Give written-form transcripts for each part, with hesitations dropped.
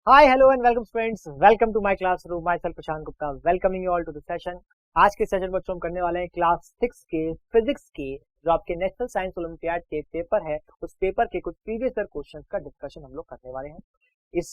Hi hello and welcome friends, welcome to my classroom. Myself Prashant Gupta, welcoming you all to the session. आज के session बच्चों हम करने वाले हैं क्लास 6 के फिजिक्स के जो आपके नेशनल साइंस ओलंपियाड के पेपर है, उस पेपर के कुछ प्रीवियस ईयर क्वेश्चंस का डिस्कशन हम लोग करने वाले हैं इस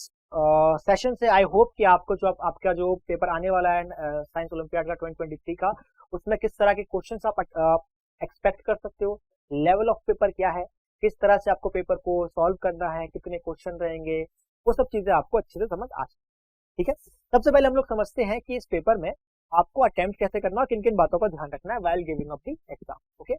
सेशन से। आई होप कि आपको जो आपका जो पेपर आने वाला है साइंस ओलंपियाड का 2023 का, उसमें किस तरह के क्वेश्चंस आप एक्सपेक्ट कर सकते हो, लेवल ऑफ पेपर क्या है, किस तरह से आपको पेपर को सॉल्व करना है, कितने क्वेश्चन रहेंगे, वो सब चीजें आपको अच्छे से समझ आ सकती है। ठीक है, सबसे पहले हम लोग समझते हैं कि इस पेपर में आपको अटेम्प्ट कैसे करना और किन किन बातों का ध्यान रखना है while giving of the exam. Okay,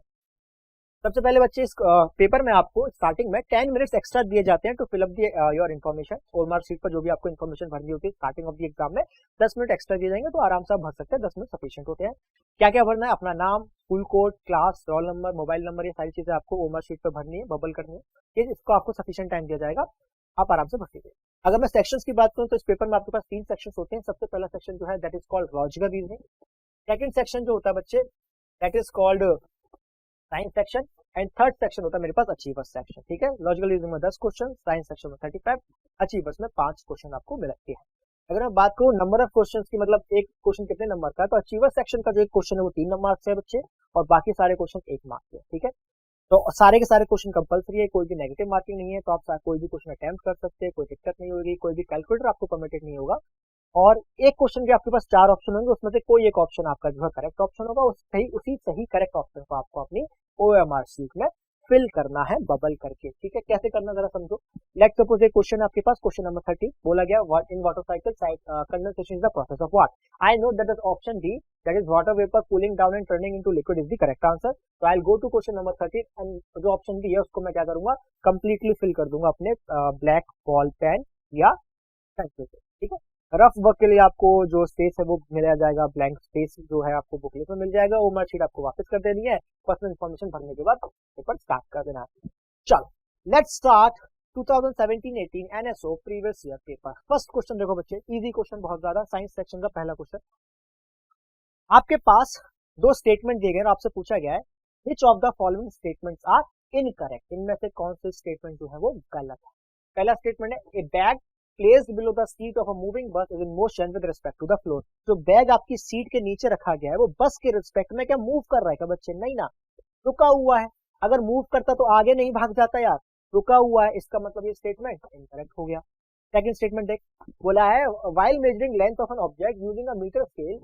सबसे पहले बच्चे इस पेपर में आपको स्टार्टिंग में 10 मिनट्स एक्स्ट्रा दिए जाते हैं to fill up the your information. OMR sheet पर जो भी आपको इन्फॉर्मेशन भरनी होती है स्टार्टिंग ऑफ द एग्जाम में 10 मिनट एक्स्ट्रा दिए जाएंगे, तो आराम से आप भर सकते हैं। 10 मिनट सफिशिएंट होते हैं। क्या क्या भरना है? अपना नाम, full code, class, roll number, mobile number, ये सारी चीजें आपको ओएमआर शीट पर भरनी है, बबल करनी है। इसको आपको सफिशिएंट टाइम दिया जाएगा, आप आराम से भर दीजिए। अगर मैं सेक्शंस की बात करूं तो इस पेपर में आपके पास 3 सेक्शंस होते हैं। सबसे पहला सेक्शन जो है that is called logical reasoning. Second section जो होता है बच्चे that is called science section, and third section होता है मेरे पास अचीवर्स सेक्शन। ठीक है, लॉजिकल रीजनिंग में 10 क्वेश्चन, साइंस सेक्शन में 35, अचीवर्स में 5 क्वेश्चन आपको मिलते हैं। अगर मैं बात करूं नंबर ऑफ क्वेश्चंस की, मतलब एक क्वेश्चन कितने नंबर का है, तो अचीवर्स सेक्शन का जो एक क्वेश्चन है वो 3 नंबर से है बच्चे, और बाकी सारे क्वेश्चन 1 मार्क्स के। ठीक है, तो सारे के सारे क्वेश्चन कंपलसरी है, कोई भी नेगेटिव मार्किंग नहीं है, तो आप कोई भी क्वेश्चन अटेम्प्ट कर सकते हैं, कोई दिक्कत नहीं होगी, कोई भी कैलकुलेटर आपको परमिटेड नहीं होगा। और एक क्वेश्चन के आपके पास 4 ऑप्शन होंगे, उसमें से कोई एक ऑप्शन आपका जो है करेक्ट ऑप्शन होगा, उसी सही करेक्ट ऑप्शन को आपको अपनी ओएमआर शीट में फिल करना है बबल करके। ठीक है, कैसे करना जरा समझो। लेट्स सपोज एक क्वेश्चन आपके पास, क्वेश्चन नंबर 30 बोला गया in water cycle condensation is the process of what. I know that is option D, that is water vapour cooling down and turning into liquid is the correct answer. तो I will go to question number 30 and जो option D है उसको मैं क्या करूंगा, completely fill कर दूंगा अपने ब्लैक बॉल पेन या पेंसिल से। ठीक है, रफ वर्क के लिए आपको जो स्पेस है वो मिला जाएगा, ब्लैंक स्पेस जो है आपको बुकलेट में मिल जाएगा। ओएमआर शीट आपको वापस कर देनी है, पर्सनल इन्फॉर्मेशन भरने के बाद पेपर स्टार्ट कर देना है। चलो let's start 2017-18 NSO previous year paper. First question देखो बच्चे, इजी क्वेश्चन बहुत ज्यादा, साइंस सेक्शन का पहला क्वेश्चन। आपके पास 2 स्टेटमेंट दिए गए और आपसे पूछा गया है which of the following statements are incorrect. इनमें से कौन से स्टेटमेंट जो है वो गलत है। पहला स्टेटमेंट है ए bag placed below the seat of a moving bus is in motion with respect to the floor। जो बैग आपकी सीट के नीचे रखा गया है वो बस के रिस्पेक्ट में क्या मूव कर रहा है क्या बच्चे? नहीं ना, रुका हुआ है। अगर मूव करता तो आगे नहीं भाग जाता यार, रुका हुआ है, इसका मतलब ये स्टेटमेंट इनकरेक्ट हो गया। सेकंड स्टेटमेंट देख, बोला है while measuring length of an object using a meter scale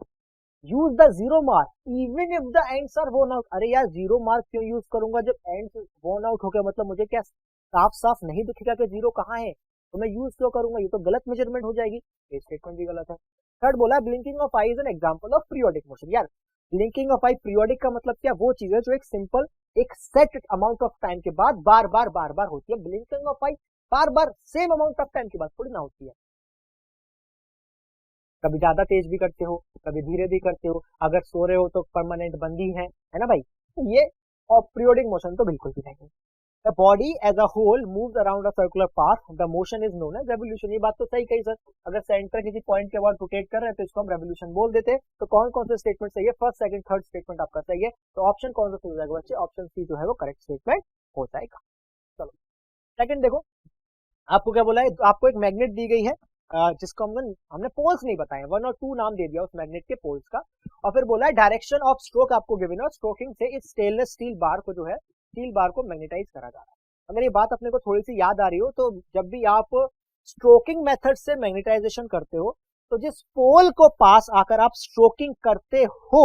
use the zero mark even if the ends are worn out। अरे यार जीरो मार्क क्यों यूज करूंगा जब एंड्स worn out हो गया, मतलब मुझे क्या साफ साफ नहीं दिखेगा कि जीरो कहाँ है, तो मैं यूज क्यों करूंगा, ये तो गलत मेजरमेंट हो जाएगी। ये स्टेटमेंट भी गलत है। थर्ड बोला blinking of I is an example of periodic motion. यार ब्लिंकिंग ऑफ आई पीरियोडिक का मतलब क्या, वो चीज है जो एक सिंपल एक सेट अमाउंट ऑफ टाइम के बाद बार बार होती है। Blinking of I bar bar same amount of time के बाद थोड़ी ना होती है, कभी ज्यादा तेज भी करते हो, कभी धीरे भी करते हो, अगर सो रहे हो तो परमानेंट बंदी है ना भाई। तो ये पीरियोडिक मोशन तो बिल्कुल भी नहीं। The body as a whole moves around a circular path. The motion is known as revolution। ये बात तो सही कही सर, अगर सेंटर किसी पॉइंट के बाद रोटेट कर रहे हैं तो इसको हम रेवोल्यूशन बोल देते हैं। तो कौन कौन से स्टेटमेंट सही है? फर्स्ट, सेकंड, थर्ड स्टेटमेंट आपका सही है, तो ऑप्शन कौन सा सही हो जाएगा बच्चे? ऑप्शन सी जो है वो करेक्ट स्टेटमेंट हो जाएगा। चलो सेकंड देखो, आपको क्या बोला है, आपको एक मैग्नेट दी गई है जिसको हमने पोल्स नहीं बताए, 1 और 2 नाम दे दिया उस मैग्नेट के पोल्स का, और फिर बोला है डायरेक्शन ऑफ स्ट्रोक आपको गिवन है, और स्ट्रोकिंग से इस स्टेनलेस स्टील बार को जो है, स्टील बार को मैग्नेटाइज करा जा रहा है। अगर ये बात अपने को थोड़ी सी याद आ रही हो तो जब भी आप स्ट्रोकिंग मेथड से मैग्नेटाइजेशन करते हो तो जिस पोल को पास आकर आप स्ट्रोकिंग करते हो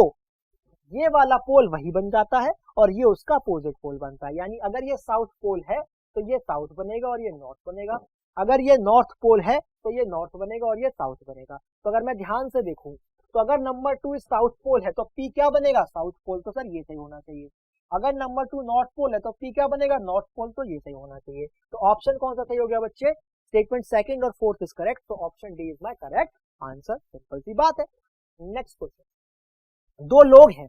ये वाला पोल वही बन जाता है और ये उसका अपोजिट पोल बनता है। यानी अगर ये साउथ पोल है तो ये साउथ बनेगा और ये नॉर्थ बनेगा, अगर ये नॉर्थ पोल है तो ये नॉर्थ बनेगा और ये साउथ बनेगा। तो अगर मैं ध्यान से देखूं तो अगर नंबर 2 साउथ पोल है तो पी क्या बनेगा? South pole. तो सर ये सही होना चाहिए। अगर नंबर 2 नॉर्थ पोल है तो पी क्या बनेगा? North pole. तो ये सही होना चाहिए। तो ऑप्शन कौन सा सही हो गया बच्चे? स्टेटमेंट सेकंड और फोर्थ इज करेक्ट, तो option D is my correct answer. Simple सी बात है। नेक्स्ट क्वेश्चन, 2 लोग हैं,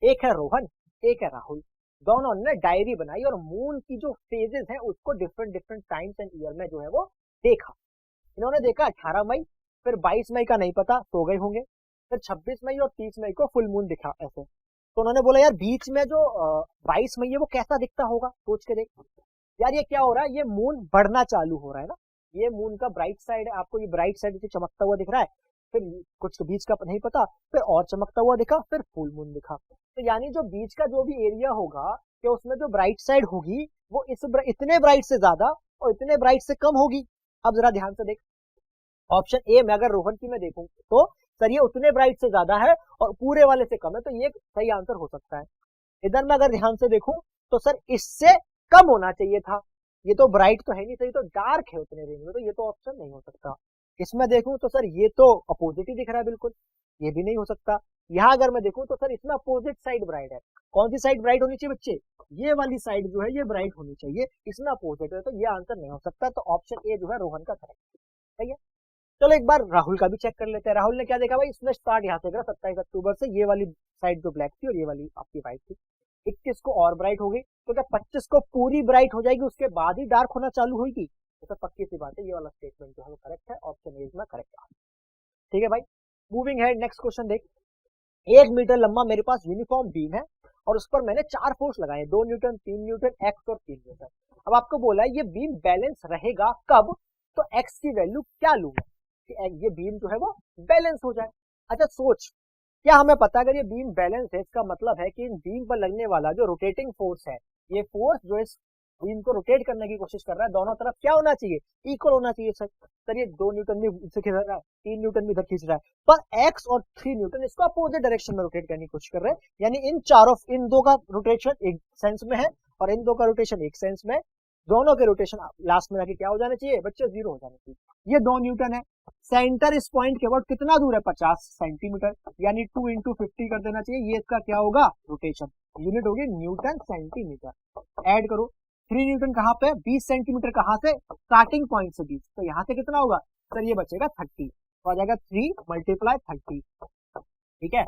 एक है रोहन, एक है राहुल, दोनों ने डायरी बनाई और मून की जो फेजेस हैं उसको डिफरेंट टाइम्स एंड ईयर में जो है वो देखा। इन्होंने देखा 18 मई, फिर 22 मई का नहीं पता, सो गए होंगे, फिर 26 मई और 30 मई को फुल मून दिखा ऐसे। तो उन्होंने बोला यार बीच में जो 22 मई है वो कैसा दिखता होगा, सोच के देख। यार ये क्या हो रहा है, ये मून बढ़ना चालू हो रहा है ना, ये मून का ब्राइट साइड है, आपको ये ब्राइट साइड चमकता हुआ दिख रहा है, फिर कुछ बीच का नहीं पता, फिर और चमकता हुआ दिखा, फिर फुल मून दिखा। तो यानी जो बीच का जो भी एरिया होगा कि उसमें जो ब्राइट साइड होगी वो इतने ब्राइट से ज्यादा और इतने ब्राइट से कम होगी। अब जरा ध्यान से देख, ऑप्शन ए में अगर रोहन की मैं देखूं तो सर ये उतने ब्राइट से ज्यादा है और पूरे वाले से कम है, तो ये सही आंसर हो सकता है। इधर मैं अगर ध्यान से देखूं तो सर इससे कम होना चाहिए था, ये तो ब्राइट तो है नहीं, सही तो डार्क है उतने रेंज में, तो ये तो ऑप्शन नहीं हो सकता। इसमें देखूं तो सर ये तो अपोजिट ही दिख रहा है बिल्कुल, ये भी नहीं हो सकता। यहाँ अगर मैं देखूं तो सर इसमें अपोजिट साइड ब्राइट है, कौन सी साइड ब्राइट होनी चाहिए बच्चे, ये वाली साइड जो है ये ब्राइट होनी चाहिए, इसमें अपोजिट है, तो ये आंसर नहीं हो सकता। तो ऑप्शन ए जो है रोहन का करेक्ट, सही है। चलो एक बार राहुल का भी चेक कर लेते हैं। राहुल ने क्या देखा भाई, इसमें स्टार्ट यहाँ से करा 27 अक्टूबर से, ये वाली साइड जो ब्लैक थी और ये वाली आपकी व्हाइट थी। 21 को और ब्राइट हो गई, तो क्या 25 को पूरी ब्राइट हो जाएगी उसके बाद ही डार्क होना चालू होगी, तो पक्की सी बात है ये वाला स्टेटमेंट जो है वो करेक्ट है, ऑप्शन ए इज करेक्ट। ठीक है भाई, मूविंग है, नेक्स्ट क्वेश्चन देख। 1 मीटर लंबा मेरे पास यूनिफॉर्म बीम है और उस पर मैंने 4 फोर्स लगाए, 2 न्यूटन, 3 न्यूटन, एक्स और 3 न्यूटन। अब आपको बोला है ये बीम बैलेंस रहेगा कब, तो एक्स की वैल्यू क्या लूंगा कि ये बीम जो है वो बैलेंस हो जाए। अच्छा सोच, क्या हमें पता अगर ये बीम बैलेंस है इसका मतलब है कि इन बीम पर लगने वाला जो रोटेटिंग फोर्स है, ये फोर्स जो इस बीम को रोटेट करने की कोशिश कर रहा है दोनों तरफ क्या होना चाहिए, इक्वल होना चाहिए। सर ये 2 न्यूटन भी इसे खींच रहा है, 3 न्यूटन भी इधर खींच रहा है, पर एक्स और 3 न्यूटन इसको अपोजिट डायरेक्शन में रोटेट करने की कोशिश कर रहे हैं, यानी इन दो का रोटेशन एक सेंस में है और इन दो का रोटेशन एक सेंस में, दोनों के रोटेशन लास्ट में जाके क्या हो जाने चाहिए बच्चे, 0 हो जाने चाहिए। ये 2 न्यूटन है, सेंटर इस पॉइंट के अबाउट कितना दूर है, 50 सेंटीमीटर, यानी 2 इंटू 50 कर देना चाहिए, ये इसका क्या होगा रोटेशन, यूनिट होगी न्यूटन सेंटीमीटर। ऐड करो, 3 न्यूटन कहाँ पे, 20 सेंटीमीटर कहाँ से, स्टार्टिंग पॉइंट से 20, तो यहाँ से कितना होगा सर, ये बचेगा 30, तो आ जाएगा 3 मल्टीप्लाई 30, ठीक है,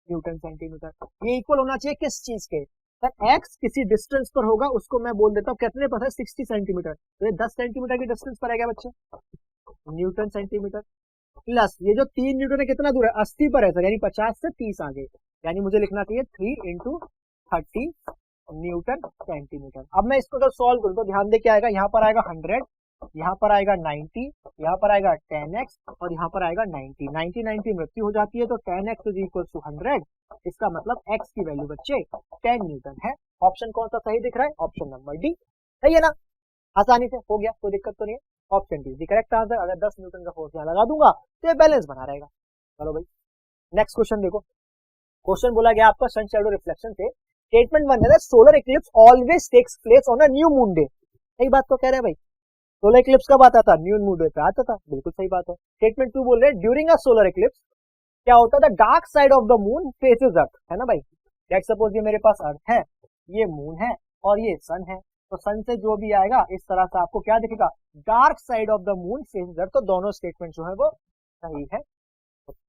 न्यूटन सेंटीमीटर। ये इक्वल होना चाहिए किस चीज के, सर एक्स किसी डिस्टेंस पर होगा, उसको मैं बोल देता हूँ कितने पर है, 60 सेंटीमीटर, तो ये 10 सेंटीमीटर की डिस्टेंस पर है क्या बच्चे, न्यूटन सेंटीमीटर, प्लस ये जो 3 न्यूटन है कितना दूर है, 80 पर है सर, यानी 50 से 30 आगे, यानी मुझे लिखना चाहिए 3 इंटू 30 न्यूटन सेंटीमीटर। अब मैं इसको अगर सॉल्व करूं तो ध्यान दे क्या आएगा, यहाँ पर आएगा 100, यहाँ पर आएगा 90, यहाँ पर आएगा 10x और यहाँ पर आएगा 90, 90 मृत्यु हो जाती है, तो 10x इज इक्वल टू 100, इसका मतलब x की वैल्यू बच्चे 10 न्यूटन है। ऑप्शन कौन सा सही दिख रहा है, ऑप्शन नंबर डी, सही है ना, आसानी से हो गया, कोई दिक्कत तो नहीं है, ऑप्शन डी करेक्ट आंसर। अगर 10 न्यूटन का फोर्स यहाँ लगा दूंगा तो ये बैलेंस बना रहेगा। चलो भाई नेक्स्ट क्वेश्चन देखो, क्वेश्चन बोला गया आपका सन शैडो रिफ्लेक्शन से, स्टेटमेंट 1 है solar eclipse always takes place on a new moon day, सही बात तो कह रहे हैं भाई, सोलर इक्लिप्स कब आता था, न्यू मून डे पे आता था, बिल्कुल सही बात है। स्टेटमेंट 2 बोल रहे हैं ड्यूरिंग अ सोलर इक्लिप्स क्या होता था, dark side of the moon faces earth, है ना भाई, लेट सपोज ये मेरे पास अर्थ है, ये मून है और ये सन है, तो सन से जो भी आएगा इस तरह से आपको क्या दिखेगा, dark side of the moon faces earth, तो दोनों स्टेटमेंट जो है वो सही है।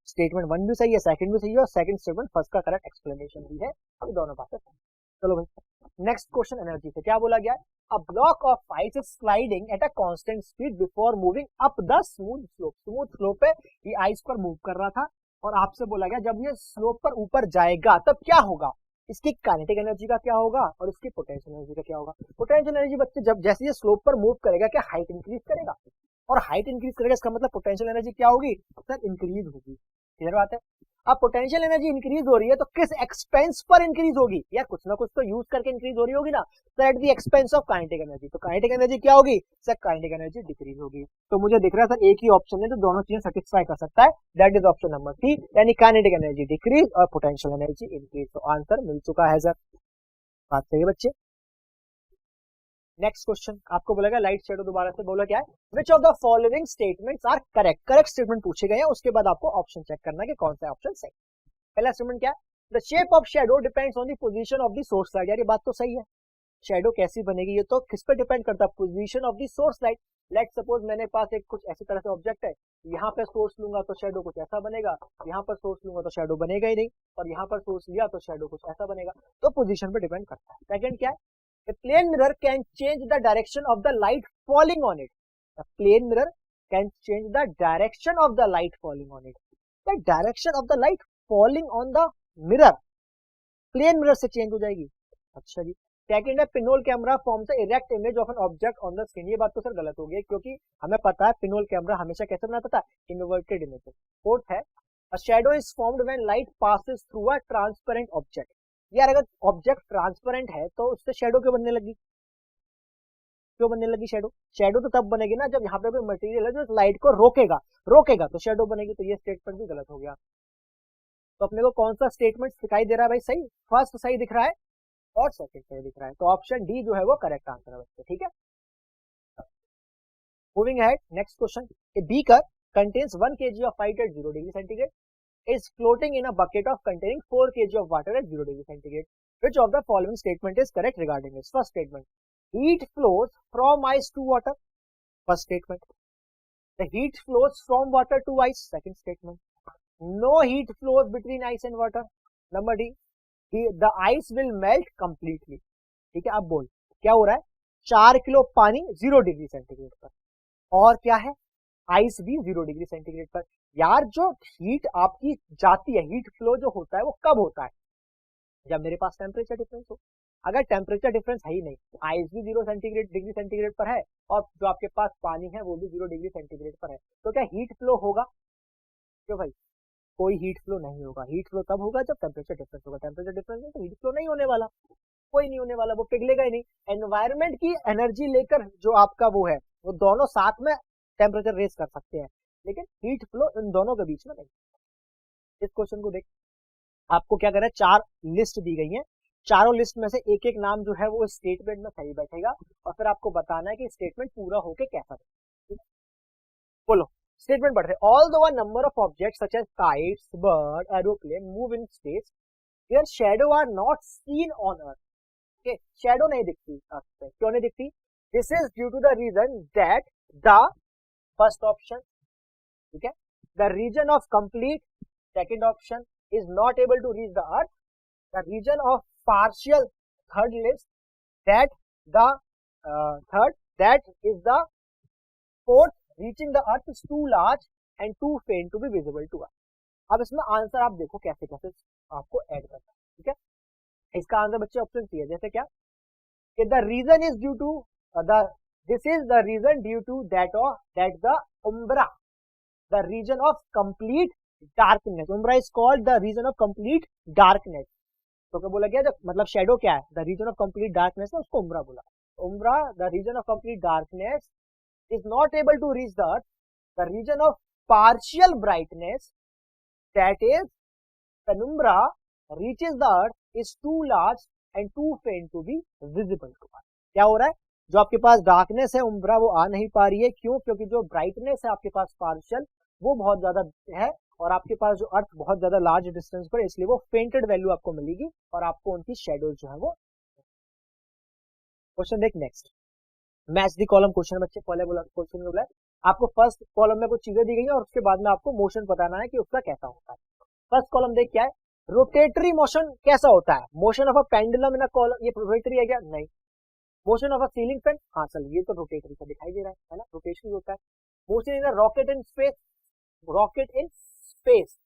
स्टेटमेंट 1 भी सही है, सेकंड भी सही है और सेकंड स्टेटमेंट फर्स्ट का करेक्ट एक्सप्लेनेशन भी है, ये दोनों बातें सही। चलो भाई नेक्स्ट क्वेश्चन एनर्जी से क्या बोला गया है, a block of ice is sliding at a constant speed before moving up the smooth slope, smooth slope पे ये आइस पर मूव कर रहा था और आपसे बोला गया जब ये स्लोप पर ऊपर जाएगा तब क्या होगा, इसकी काइनेटिक एनर्जी का क्या होगा और इसकी पोटेंशियल एनर्जी का क्या होगा। पोटेंशियल एनर्जी बच्चे जब जैसे ये स्लोप पर मूव करेगा क्या हाइट इंक्रीज करेगा, और हाइट इंक्रीज करेगा इसका मतलब पोटेंशियल एनर्जी क्या होगी सर, इंक्रीज होगी, क्लियर बात है। अब पोटेंशियल एनर्जी इंक्रीज हो रही है तो किस एक्सपेंस पर इंक्रीज होगी, यार कुछ ना कुछ तो यूज करके इंक्रीज हो रही होगी ना, तो at the expense of kinetic energy, तो काइनेटिक एनर्जी क्या होगी सर, काइनेटिक एनर्जी डिक्रीज होगी। तो मुझे दिख रहा है सर एक ही ऑप्शन है जो दोनों चीजें सेटिस्फाई कर सकता है, that is option number C, यानी काइनेटिक एनर्जी डिक्रीज और पोटेंशियल एनर्जी इंक्रीज, तो आंसर मिल चुका है सर, बात सही है बच्चे। नेक्स्ट क्वेश्चन आपको बोलेगा लाइट शेडो, दोबारा से बोला क्या है, which of the following statements are correct, correct statement पूछे गए हैं, उसके बाद आपको ऑप्शन चेक करना है कि कौन सा ऑप्शन सही। पहला स्टेटमेंट क्या है, the shape of shadow depends on the position of the source light, यार ये बात तो सही है, शेडो कैसी बनेगी ये तो किस पे डिपेंड करता है, position of the source light. Let suppose मैंने पास एक कुछ ऐसी तरह से ऑब्जेक्ट है, यहाँ पे सोर्स लूंगा तो शेडो कुछ ऐसा बनेगा, यहाँ पर सोर्स लूंगा तो शेडो बनेगा ही नहीं, और यहाँ पर सोर्स लिया तो शेडो कुछ ऐसा बनेगा, तो पोजीशन पे डिपेंड करता है। सेकंड क्या है, a plane mirror can change the direction of the light falling on it, a plane mirror can change the direction of the light falling on it, the direction of the light falling on the mirror plane mirror से change हो जाएगी। अच्छा जी, second है pinhole camera forms a erect image of an object on the screen. ये बात तो sir गलत हो गई क्योंकि हमें पता है पिनोल कैमरा हमेशा कैसे बनाता था, इन्वर्टेड इमेज। फोर्थ है a shadow is formed when light passes through a transparent object. यार अगर ऑब्जेक्ट ट्रांसपेरेंट है तो उससे शैडो क्यों बनने लगी, क्यों बनने लगी शैडो? शैडो तो तब बनेगी ना जब यहाँ पे कोई मटेरियल है जो लाइट को रोकेगा तो शैडो बनेगी। तो ये स्टेटमेंट भी गलत हो गया। तो अपने को कौन सा स्टेटमेंट दिखाई दे रहा है भाई सही? फर्स्ट सही दिख रहा है और सेकंड सही दिख रहा है, तो ऑप्शन डी जो है वो करेक्ट आंसर है बच्चे, ठीक है। Moving ahead, next question. A beaker contains 1 kg of white at 0 degree centigrade is floating in a bucket of containing 4 kg of water at 0 degree centigrade. Which of the following statement is correct regarding this? First statement, heat flows from ice to water. First statement. The heat flows from water to ice. Second statement. No heat flows between ice and water. Number D, the ice will melt completely. ठीक है, अब बोल क्या हो रहा है? 4 kilo पानी 0 degree centigrade पर, और क्या है? आइस भी 0 डिग्री सेंटीग्रेड पर। यार जो हीट आपकी जाती है, हीट फ्लो जो होता है वो कब होता है? जब मेरे पास टेम्परेचर डिफरेंस हो। अगर टेम्परेचर डिफरेंस है ही नहीं तो आइस भी 0 डिग्री सेंटीग्रेड पर है और जो आपके पास पानी है वो भी 0 डिग्री सेंटीग्रेड पर है, तो क्या हीट फ्लो होगा? क्यों भाई? कोई हीट फ्लो नहीं होगा। हीट फ्लो तब होगा जब टेम्परेचर डिफरेंस होगा। टेम्परेचर डिफरेंस में तो हीट फ्लो नहीं होने वाला, कोई नहीं होने वाला, वो पिघलेगा ही नहीं। एनवायरमेंट की एनर्जी लेकर जो आपका वो है वो दोनों साथ में टेम्परेचर रेज कर सकते हैं, लेकिन हीट फ्लो इन दोनों के बीच में नहीं। इस क्वेश्चन को देख, आपको क्या करना है, 4 लिस्ट दी गई है, चारों लिस्ट में से एक एक नाम जो है वो स्टेटमेंट में सही बैठेगा और फिर आपको बताना है कि स्टेटमेंट पूरा होके कैसा है। बोलो स्टेटमेंट पढ़ रहे। Although a number of objects such as kites, bird, aeroplane move in space, their shadow are not seen on earth. Okay, shadow नहीं दिखती अर्थ पे। क्यों नहीं दिखती? This is due to the reason that the first option, ठीक है, the reason of complete, second option, is not able to reach the earth, the reason of partial, third list, that the third, that is the fourth, reaching the earth is too large and too faint to be visible to us. अब इसमें answer आप देखो कैसे कैसे आपको add करना है, ठीक है। इसका आंसर बच्चे ऑप्शन सी है, जैसे क्या कि the reason is due to this is the reason due to that the umbra, the region of complete darkness, umbra is called the region of complete darkness। तो क्या बोला गया, जब मतलब शेडो क्या है, the region of complete darkness है, उसको उम्ब्रा बोला। उम्ब्रा the region of complete darkness is not able to reach the earth, the region of partial brightness, that is penumbra, reaches the earth, is too large and too faint to be visible to us। क्या हो रहा है, जो आपके पास darkness है उम्ब्रा वो आ नहीं पा रही है, क्यों? क्योंकि जो ब्राइटनेस है आपके पास पार्शियल वो बहुत ज्यादा है और आपके पास जो अर्थ बहुत ज्यादा लार्ज डिस्टेंस पर, इसलिए वो फेंटेड वैल्यू आपको मिलेगी और आपको उनकी शेडोज जो है वो। क्वेश्चन देख next, match the column question बच्चे। पहले बोला क्वेश्चन में बोला आपको फर्स्ट कॉलम में कुछ चीजें दी गई है और उसके बाद में आपको मोशन बताना है कि उसका कैसा होता है। फर्स्ट कॉलम देख क्या है, रोटेटरी मोशन कैसा होता है? Motion of a pendulum in a column, ये रोटेटरी है क्या? नहीं। Motion of a ceiling fan, हाँ चल ये तो रोटेटरी का दिखाई दे रहा है ना, रोटेशन होता है। Motion in a rocket in space, rocket in space,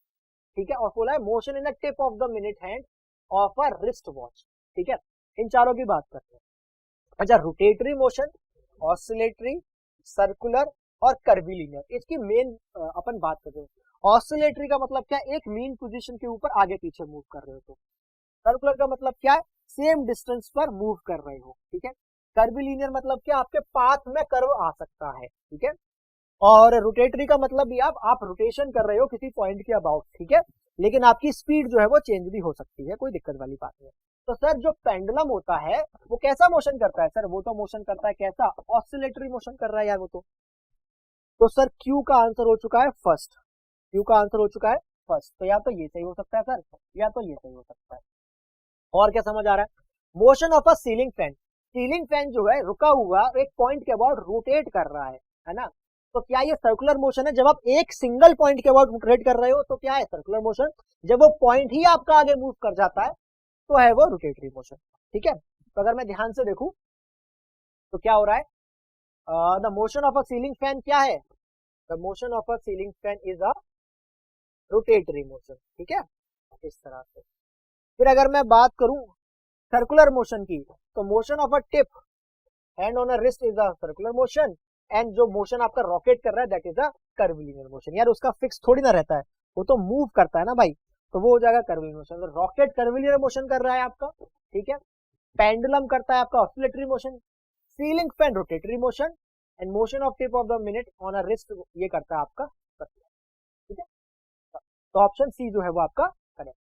ठीक है। और बोला है motion in the tip of the minute hand of a wrist watch, ठीक है। इन चारों की बात करते हैं। अच्छा, रोटेटरी मोशन, ऑसिलेटरी, सर्कुलर और कर्वीलिनियर, इसकी मेन अपन बात कर रहे हैं। ऑसिलेटरी का मतलब क्या है, एक मीन पोजीशन के ऊपर आगे पीछे मूव कर रहे हो तो। सर्कुलर का मतलब क्या है, सेम डिस्टेंस पर मूव कर रहे हो, ठीक है। कर्वीलिनियर मतलब क्या, आपके पाथ में कर्व आ सकता है, ठीक है। और रोटेटरी का मतलब भी आप रोटेशन कर रहे हो किसी पॉइंट के अबाउट, ठीक है, लेकिन आपकी स्पीड जो है वो चेंज भी हो सकती है, कोई दिक्कत वाली बात नहीं। तो सर जो पेंडुलम होता है वो कैसा मोशन करता है? सर वो तो मोशन करता है कैसा, ऑसिलेटरी मोशन कर रहा है यार वो तो सर क्यू का आंसर हो चुका है फर्स्ट, क्यू का आंसर हो चुका है फर्स्ट। तो या तो ये सही हो सकता है सर, या तो ये सही हो सकता है। और क्या समझ आ रहा है, motion of a ceiling fan, ceiling fan जो है रुका हुआ एक पॉइंट के अबाउट रोटेट कर रहा है ना, तो क्या ये सर्कुलर मोशन है? जब आप एक सिंगल पॉइंट के अबाउट रोटेट कर रहे हो तो क्या है सर्कुलर मोशन, जब वो पॉइंट ही आपका आगे मूव कर जाता है तो है वो रोटेटरी मोशन, ठीक है। तो अगर मैं ध्यान से देखूं तो क्या हो रहा है, the motion of a ceiling fan क्या है, the motion of a ceiling fan is a rotatory motion, ठीक है, इस तरह से। फिर अगर मैं बात करूं सर्कुलर मोशन की, तो motion of a tip hand on a wrist is a circular motion, and जो मोशन आपका रॉकेट कर रहा है that is a curvilinear motion. यार उसका फिक्स थोड़ी ना रहता है, वो तो मूव करता है ना भाई, तो वो हो जाएगा कर्विलिनियर मोशन। तो रॉकेट कर्विलिनियर मोशन कर रहा है आपका, ठीक है। पेंडुलम करता है आपका oscillatory motion, ceiling fan rotatory motion, and motion of tip of the minute on a wrist ये करता है आपका सर्कुलर, ठीक है। तो ऑप्शन सी जो है वो आपका करेक्ट।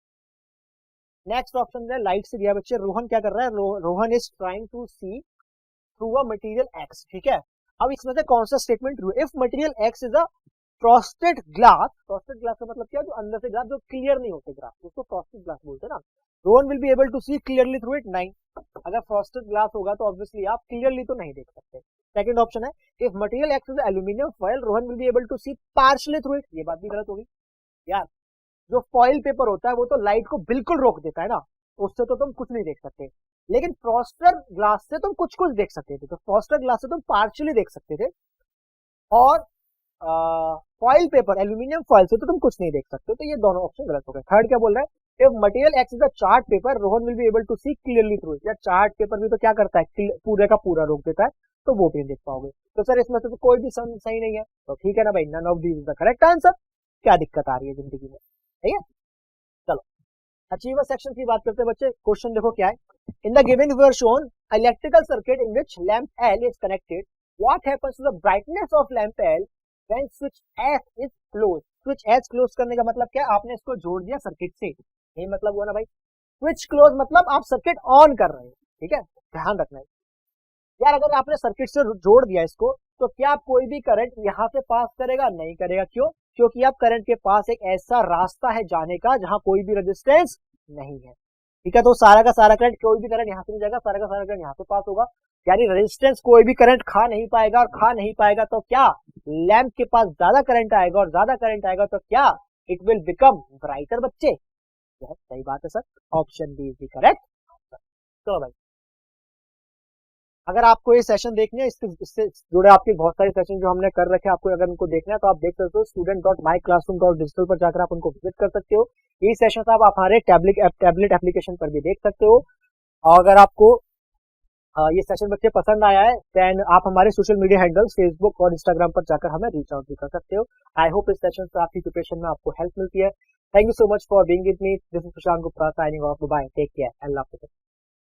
नेक्स्ट ऑप्शन है लाइट से दिया बच्चे, रोहन क्या कर रहा है, Rohan is trying to see through a material X, ठीक है। अब इसमें से कौन सा statement true, if material X is a frosted glass, frosted glass का मतलब क्या, जो अंदर से ग्लास जो क्लियर नहीं होते ग्लास, उसको फ्रॉस्टेड ग्लास बोलते हैं ना। Rohan will be able to see clearly through it, नहीं। अगर फ्रॉस्टेड ग्लास होगा तो ऑब्वियसली आप क्लियरली तो नहीं देख सकते। सेकंड ऑप्शन है if material X is aluminium foil, Rohan will be able to see partially through it, ये बात भी गलत होगी। यार जो फॉइल पेपर होता है वो तो लाइट को बिल्कुल रोक देता है ना, उससे तो तुम कुछ नहीं देख सकते, लेकिन फ्रॉस्टर ग्लास से तुम कुछ कुछ देख सकते थे। तो फ्रॉस्टर ग्लास से तुम पार्शियली देख सकते थे, और फॉइल पेपर एल्यूमिनियम फॉइल से तो तुम कुछ नहीं देख सकते। तो ये दोनों ऑप्शन गलत हो गए। थर्ड क्या बोल रहा है, if material X is a chart paper, Rohan will be able to see clearly through it. या चार्ट पेपर भी तो क्या करता है, पूरे का पूरा रोक देता है, तो वो भी नहीं देख पाओगे। तो सर इसमें से तो कोई भी सही नहीं है, तो ठीक है ना भाई, none of these is the correct answer. क्या दिक्कत आ रही है जिंदगी में, ठीक है। चलो अचीवर सेक्शन की बात करते हैं बच्चे। क्वेश्चन देखो क्या है, in the given we are shown electrical circuit in which lamp L is connected, what happens to the brightness of lamp L when switch S is closed? Switch S close करने का मतलब क्या है, आपने इसको जोड़ दिया सर्किट से, यही मतलब हुआ ना भाई। स्विच क्लोज मतलब आप सर्किट ऑन कर रहे हैं, ठीक है, ध्यान रखना है। यार अगर आपने सर्किट से जोड़ दिया इसको, तो क्या कोई भी करंट यहां से पास करेगा, नहीं करेगा। क्यों, क्योंकि आप करंट के पास एक ऐसा रास्ता है जाने का जहां कोई भी रेजिस्टेंस नहीं है, ठीक है। तो सारा का सारा करंट, कोई भी करंट यहां से नहीं जाएगा, सारा का सारा करंट यहां से पास होगा, यानी रेजिस्टेंस कोई भी करंट खा नहीं पाएगा, और खा नहीं पाएगा तो क्या, लैंप के पास ज्यादा करंट आएगा, और ज्यादा करंट आएगा तो क्या, इट विल बिकम ब्राइटर बच्चे। यह सही बात है sir, option B is the correct. चलो भाई, अगर आपको ये सेशन देखने हैं, इससे जुड़े आपके बहुत सारे सेशन जो हमने कर रखे हैं, आपको अगर उनको देखना है तो आप देख सकते हो student.myclassroom.digital पर जाकर आप उनको विजिट कर सकते हो। ये सेशन आप हमारे टैबलेट एप्लीकेशन पर भी देख सकते हो। और अगर आपको ये सेशन बच्चे पसंद आया है देन आप हमारे सोशल मीडिया हैंडल्स फेसबुक और इंस्टाग्राम पर जाकर हमें रीच आउट भी कर सकते हो। आई होप इस सेशन से आपकी प्रिपरेशन में आपको हेल्प मिलती है। Thank you so much for being with me, this is Prashant Gupta signing off, bye, take care, अल्लाह हाफिज़।